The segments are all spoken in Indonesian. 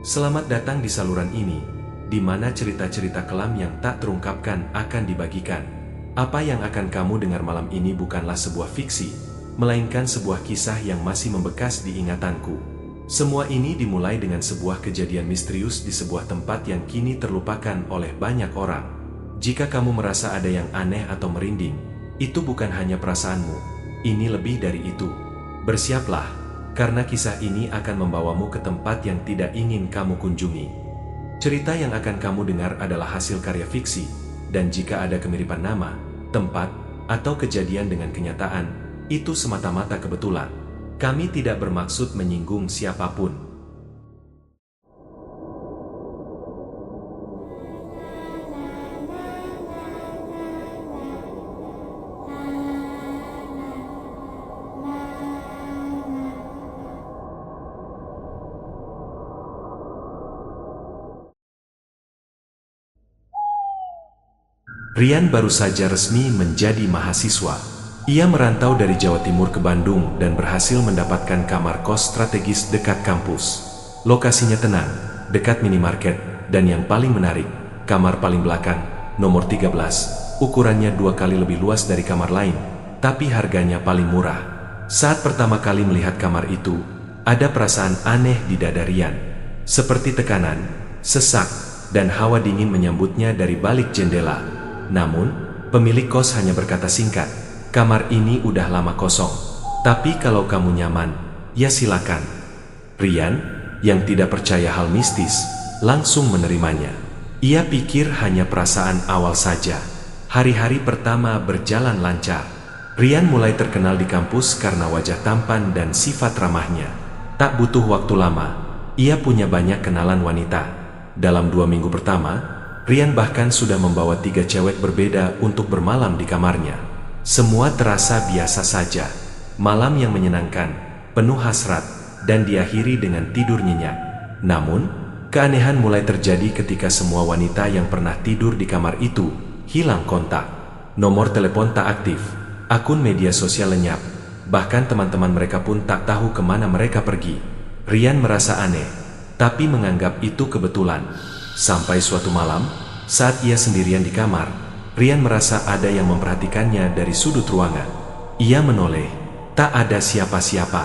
Selamat datang di saluran ini, di mana cerita-cerita kelam yang tak terungkapkan akan dibagikan. Apa yang akan kamu dengar malam ini bukanlah sebuah fiksi, melainkan sebuah kisah yang masih membekas di ingatanku. Semua ini dimulai dengan sebuah kejadian misterius di sebuah tempat yang kini terlupakan oleh banyak orang. Jika kamu merasa ada yang aneh atau merinding, itu bukan hanya perasaanmu, ini lebih dari itu. Bersiaplah, karena kisah ini akan membawamu ke tempat yang tidak ingin kamu kunjungi. Cerita yang akan kamu dengar adalah hasil karya fiksi, dan jika ada kemiripan nama, tempat, atau kejadian dengan kenyataan, itu semata-mata kebetulan. Kami tidak bermaksud menyinggung siapapun. Rian baru saja resmi menjadi mahasiswa. Ia merantau dari Jawa Timur ke Bandung dan berhasil mendapatkan kamar kos strategis dekat kampus. Lokasinya tenang, dekat minimarket, dan yang paling menarik, kamar paling belakang, nomor 13, ukurannya 2 kali lebih luas dari kamar lain, tapi harganya paling murah. Saat pertama kali melihat kamar itu, ada perasaan aneh di dada Rian. Seperti tekanan, sesak, dan hawa dingin menyambutnya dari balik jendela. Namun, pemilik kos hanya berkata singkat, "Kamar ini udah lama kosong, tapi kalau kamu nyaman, ya silakan." Rian, yang tidak percaya hal mistis, langsung menerimanya. Ia pikir hanya perasaan awal saja. Hari-hari pertama berjalan lancar. Rian mulai terkenal di kampus karena wajah tampan dan sifat ramahnya. Tak butuh waktu lama, ia punya banyak kenalan wanita. Dalam 2 minggu pertama, Rian bahkan sudah membawa 3 cewek berbeda untuk bermalam di kamarnya. Semua terasa biasa saja. Malam yang menyenangkan, penuh hasrat, dan diakhiri dengan tidur nyenyak. Namun, keanehan mulai terjadi ketika semua wanita yang pernah tidur di kamar itu hilang kontak. Nomor telepon tak aktif, akun media sosial lenyap, bahkan teman-teman mereka pun tak tahu kemana mereka pergi. Rian merasa aneh, tapi menganggap itu kebetulan. Sampai suatu malam, saat ia sendirian di kamar, Rian merasa ada yang memperhatikannya dari sudut ruangan. Ia menoleh, tak ada siapa-siapa,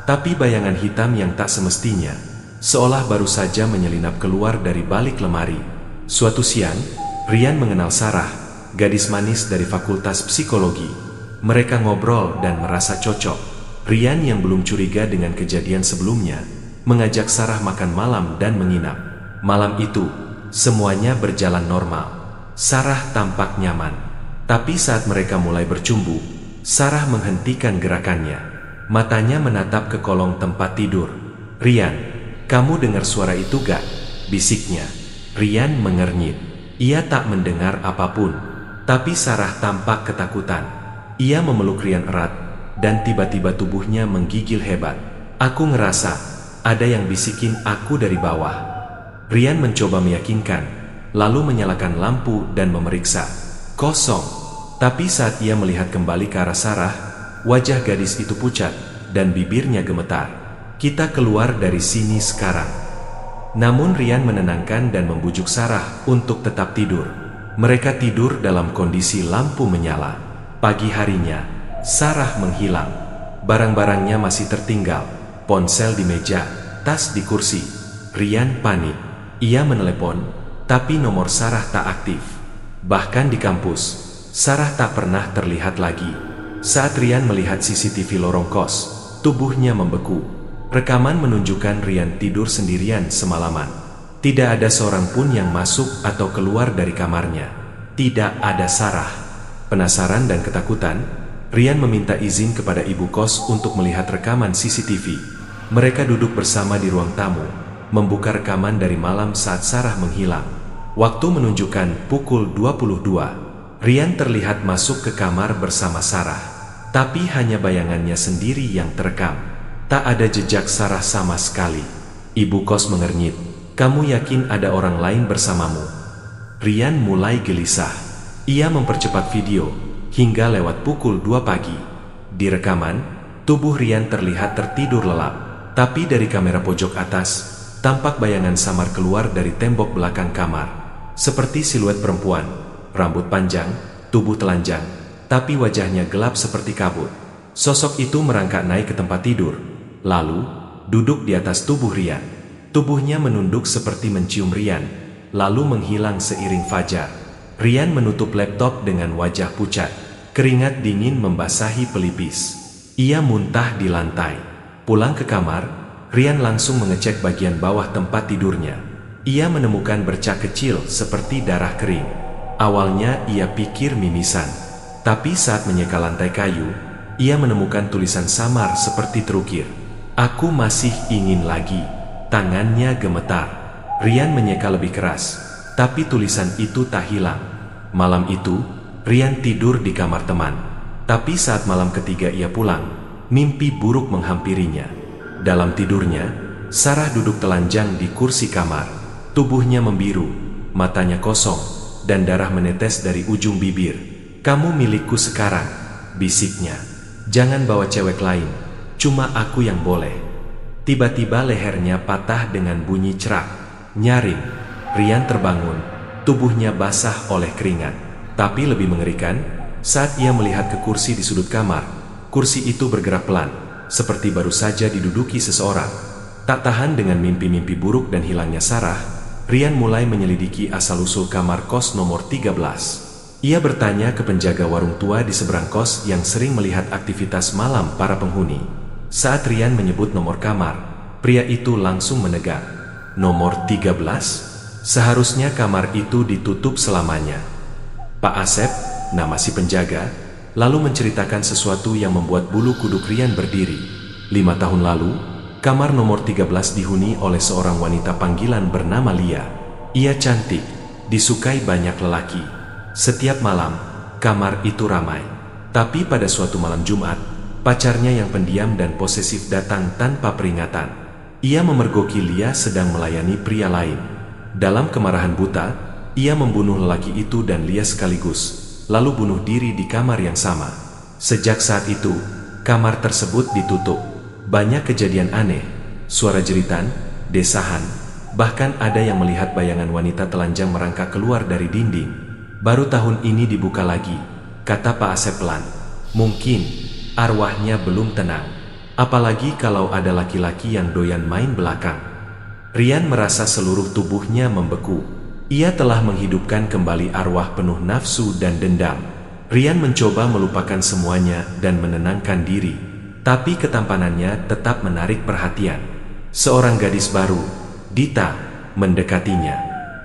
tapi bayangan hitam yang tak semestinya, seolah baru saja menyelinap keluar dari balik lemari. Suatu siang, Rian mengenal Sarah, gadis manis dari Fakultas Psikologi. Mereka ngobrol dan merasa cocok. Rian yang belum curiga dengan kejadian sebelumnya, mengajak Sarah makan malam dan menginap. Malam itu, semuanya berjalan normal. Sarah tampak nyaman. Tapi saat mereka mulai bercumbu, Sarah menghentikan gerakannya. Matanya menatap ke kolong tempat tidur. "Rian, kamu dengar suara itu gak?" bisiknya. Rian mengernyit. Ia tak mendengar apapun. Tapi Sarah tampak ketakutan. Ia memeluk Rian erat, dan tiba-tiba tubuhnya menggigil hebat. "Aku ngerasa ada yang bisikin aku dari bawah." Rian mencoba meyakinkan, lalu menyalakan lampu dan memeriksa. Kosong. Tapi saat ia melihat kembali ke arah Sarah, wajah gadis itu pucat, dan bibirnya gemetar. "Kita keluar dari sini sekarang." Namun Rian menenangkan dan membujuk Sarah untuk tetap tidur. Mereka tidur dalam kondisi lampu menyala. Pagi harinya, Sarah menghilang. Barang-barangnya masih tertinggal, ponsel di meja, tas di kursi. Rian panik. Ia menelepon, tapi nomor Sarah tak aktif. Bahkan di kampus, Sarah tak pernah terlihat lagi. Saat Rian melihat CCTV lorong kos, tubuhnya membeku. Rekaman menunjukkan Rian tidur sendirian semalaman. Tidak ada seorang pun yang masuk atau keluar dari kamarnya. Tidak ada Sarah. Penasaran dan ketakutan, Rian meminta izin kepada ibu kos untuk melihat rekaman CCTV. Mereka duduk bersama di ruang tamu, membuka rekaman dari malam saat Sarah menghilang. Waktu menunjukkan pukul 22. Rian terlihat masuk ke kamar bersama Sarah. Tapi hanya bayangannya sendiri yang terekam. Tak ada jejak Sarah sama sekali. Ibu kos mengernyit. "Kamu yakin ada orang lain bersamamu?" Rian mulai gelisah. Ia mempercepat video, hingga lewat pukul 2 pagi. Di rekaman, tubuh Rian terlihat tertidur lelap. Tapi dari kamera pojok atas, tampak bayangan samar keluar dari tembok belakang kamar. Seperti siluet perempuan, rambut panjang, tubuh telanjang, tapi wajahnya gelap seperti kabut. Sosok itu merangkak naik ke tempat tidur, lalu duduk di atas tubuh Rian. Tubuhnya menunduk seperti mencium Rian, lalu menghilang seiring fajar. Rian menutup laptop dengan wajah pucat. Keringat dingin membasahi pelipis. Ia muntah di lantai. Pulang ke kamar, Rian langsung mengecek bagian bawah tempat tidurnya. Ia menemukan bercak kecil seperti darah kering. Awalnya ia pikir mimisan, tapi saat menyeka lantai kayu, ia menemukan tulisan samar seperti terukir. "Aku masih ingin lagi." Tangannya gemetar. Rian menyeka lebih keras, tapi tulisan itu tak hilang. Malam itu, Rian tidur di kamar teman. Tapi saat malam ketiga ia pulang, mimpi buruk menghampirinya. Dalam tidurnya, Sarah duduk telanjang di kursi kamar. Tubuhnya membiru, matanya kosong, dan darah menetes dari ujung bibir. "Kamu milikku sekarang," bisiknya. "Jangan bawa cewek lain, cuma aku yang boleh." Tiba-tiba lehernya patah dengan bunyi cerak. Nyaring. Rian terbangun, tubuhnya basah oleh keringat. Tapi lebih mengerikan, saat ia melihat ke kursi di sudut kamar, kursi itu bergerak pelan, seperti baru saja diduduki seseorang. Tak tahan dengan mimpi-mimpi buruk dan hilangnya Sarah, Rian mulai menyelidiki asal-usul kamar kos nomor 13. Ia bertanya ke penjaga warung tua di seberang kos yang sering melihat aktivitas malam para penghuni. Saat Rian menyebut nomor kamar, pria itu langsung menegak. "Nomor 13? Seharusnya kamar itu ditutup selamanya." Pak Asep, nama si penjaga, lalu menceritakan sesuatu yang membuat bulu kuduk Rian berdiri. 5 tahun lalu, kamar nomor 13 dihuni oleh seorang wanita panggilan bernama Lia. Ia cantik, disukai banyak lelaki. Setiap malam, kamar itu ramai. Tapi pada suatu malam Jumat, pacarnya yang pendiam dan posesif datang tanpa peringatan. Ia memergoki Lia sedang melayani pria lain. Dalam kemarahan buta, ia membunuh lelaki itu dan Lia sekaligus, lalu bunuh diri di kamar yang sama. Sejak saat itu, kamar tersebut ditutup. Banyak kejadian aneh, suara jeritan, desahan, bahkan ada yang melihat bayangan wanita telanjang merangkak keluar dari dinding. "Baru tahun ini dibuka lagi," kata Pak Asep pelan. "Mungkin arwahnya belum tenang. Apalagi kalau ada laki-laki yang doyan main belakang." Rian merasa seluruh tubuhnya membeku. Ia telah menghidupkan kembali arwah penuh nafsu dan dendam. Rian mencoba melupakan semuanya dan menenangkan diri. Tapi ketampanannya tetap menarik perhatian. Seorang gadis baru, Dita, mendekatinya.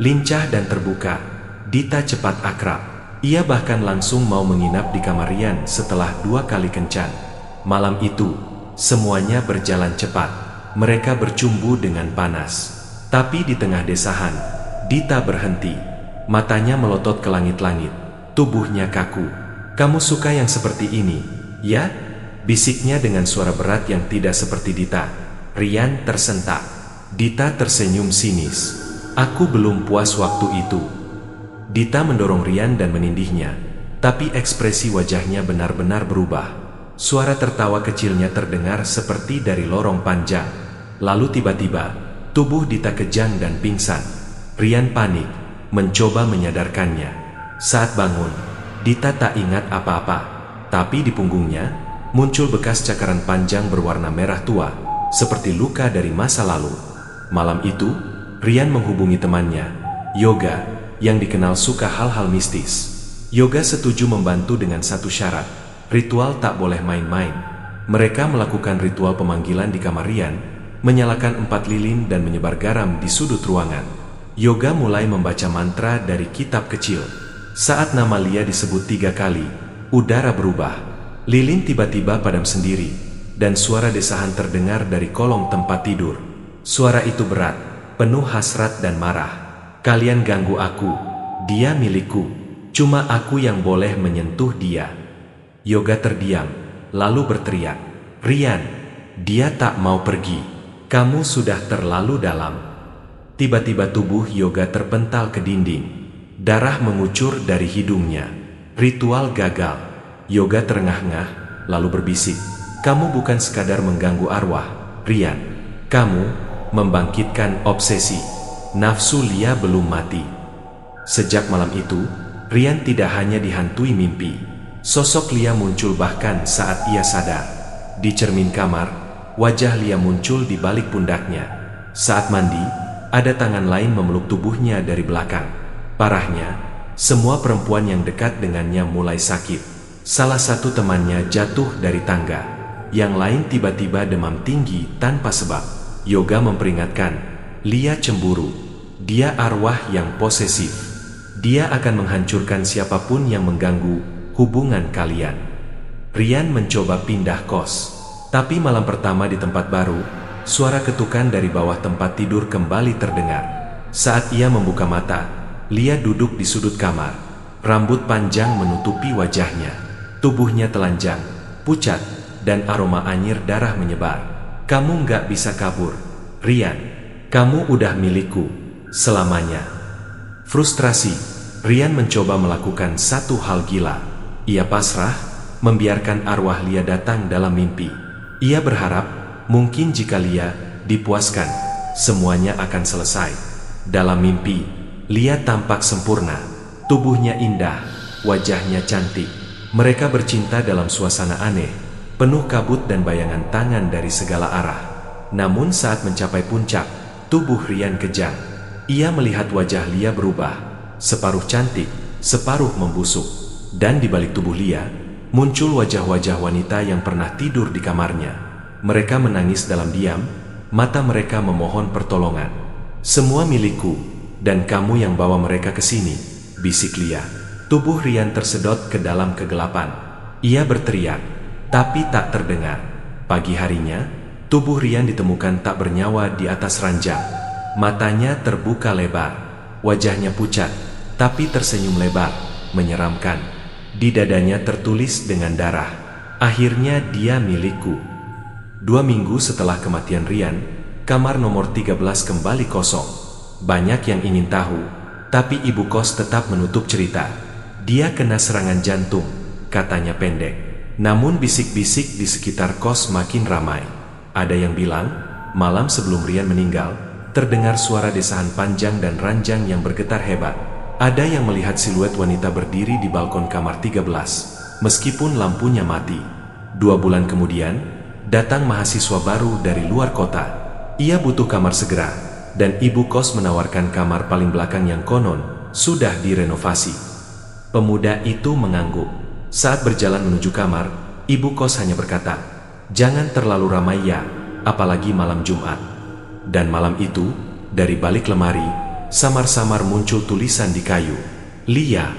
Lincah dan terbuka, Dita cepat akrab. Ia bahkan langsung mau menginap di kamar Rian setelah 2 kali kencan. Malam itu, semuanya berjalan cepat. Mereka bercumbu dengan panas. Tapi di tengah desahan, Dita berhenti. Matanya melotot ke langit-langit. Tubuhnya kaku. "Kamu suka yang seperti ini, ya?" bisiknya dengan suara berat yang tidak seperti Dita. Rian tersentak. Dita tersenyum sinis. "Aku belum puas waktu itu." Dita mendorong Rian dan menindihnya, tapi ekspresi wajahnya benar-benar berubah. Suara tertawa kecilnya terdengar seperti dari lorong panjang. Lalu tiba-tiba, tubuh Dita kejang dan pingsan. Rian panik, mencoba menyadarkannya. Saat bangun, Dita tak ingat apa-apa, tapi di punggungnya muncul bekas cakaran panjang berwarna merah tua, seperti luka dari masa lalu. Malam itu, Rian menghubungi temannya, Yoga, yang dikenal suka hal-hal mistis. Yoga setuju membantu dengan satu syarat, ritual tak boleh main-main. Mereka melakukan ritual pemanggilan di kamar Rian, menyalakan 4 lilin dan menyebar garam di sudut ruangan. Yoga mulai membaca mantra dari kitab kecil. Saat nama Lia disebut 3 kali, udara berubah. Lilin tiba-tiba padam sendiri, dan suara desahan terdengar dari kolong tempat tidur. Suara itu berat, penuh hasrat dan marah. "Kalian ganggu aku, dia milikku, cuma aku yang boleh menyentuh dia." Yoga terdiam, lalu berteriak, "Rian, dia tak mau pergi. Kamu sudah terlalu dalam." Tiba-tiba tubuh Yoga terpental ke dinding. Darah mengucur dari hidungnya. Ritual gagal. Yoga terengah-engah, lalu berbisik, "Kamu bukan sekadar mengganggu arwah, Rian. Kamu membangkitkan obsesi. Nafsu Lia belum mati. Sejak malam itu, Rian tidak hanya dihantui mimpi. Sosok Lia muncul bahkan saat ia sadar. Di cermin kamar, wajah Lia muncul di balik pundaknya. Saat mandi, ada tangan lain memeluk tubuhnya dari belakang. Parahnya, semua perempuan yang dekat dengannya mulai sakit. Salah satu temannya jatuh dari tangga. Yang lain tiba-tiba demam tinggi tanpa sebab. Yoga memperingatkan, Lia cemburu. Dia arwah yang posesif. Dia akan menghancurkan siapapun yang mengganggu hubungan kalian. Rian mencoba pindah kos. Tapi malam pertama di tempat baru, suara ketukan dari bawah tempat tidur kembali terdengar. Saat ia membuka mata, Lia duduk di sudut kamar. Rambut panjang menutupi wajahnya. Tubuhnya telanjang, pucat, dan aroma anyir darah menyebar. Kamu nggak bisa kabur, Rian. Kamu udah milikku selamanya. Frustrasi, Rian mencoba melakukan satu hal gila. Ia pasrah, membiarkan arwah Lia datang dalam mimpi. Ia berharap, mungkin jika Lia dipuaskan, semuanya akan selesai. Dalam mimpi, Lia tampak sempurna. Tubuhnya indah, wajahnya cantik. Mereka bercinta dalam suasana aneh, penuh kabut dan bayangan tangan dari segala arah. Namun saat mencapai puncak, tubuh Rian kejang. Ia melihat wajah Lia berubah, separuh cantik, separuh membusuk. Dan di balik tubuh Lia, muncul wajah-wajah wanita yang pernah tidur di kamarnya. Mereka menangis dalam diam, mata mereka memohon pertolongan. Semua milikku, dan kamu yang bawa mereka ke sini, bisik Lia. Tubuh Rian tersedot ke dalam kegelapan. Ia berteriak, tapi tak terdengar. Pagi harinya, tubuh Rian ditemukan tak bernyawa di atas ranjang. Matanya terbuka lebar, wajahnya pucat, tapi tersenyum lebar, menyeramkan. Di dadanya tertulis dengan darah, akhirnya dia milikku. 2 minggu setelah kematian Rian, kamar nomor 13 kembali kosong. Banyak yang ingin tahu, tapi ibu kos tetap menutup cerita. Dia kena serangan jantung, katanya pendek. Namun bisik-bisik di sekitar kos makin ramai. Ada yang bilang, malam sebelum Rian meninggal, terdengar suara desahan panjang dan ranjang yang bergetar hebat. Ada yang melihat siluet wanita berdiri di balkon kamar 13, meskipun lampunya mati. 2 bulan kemudian, datang mahasiswa baru dari luar kota. Ia butuh kamar segera, dan ibu kos menawarkan kamar paling belakang yang konon sudah direnovasi. Pemuda itu mengangguk. Saat berjalan menuju kamar, ibu kos hanya berkata, "Jangan terlalu ramai ya, apalagi malam Jumat." Dan malam itu, dari balik lemari, samar-samar muncul tulisan di kayu, "Lia."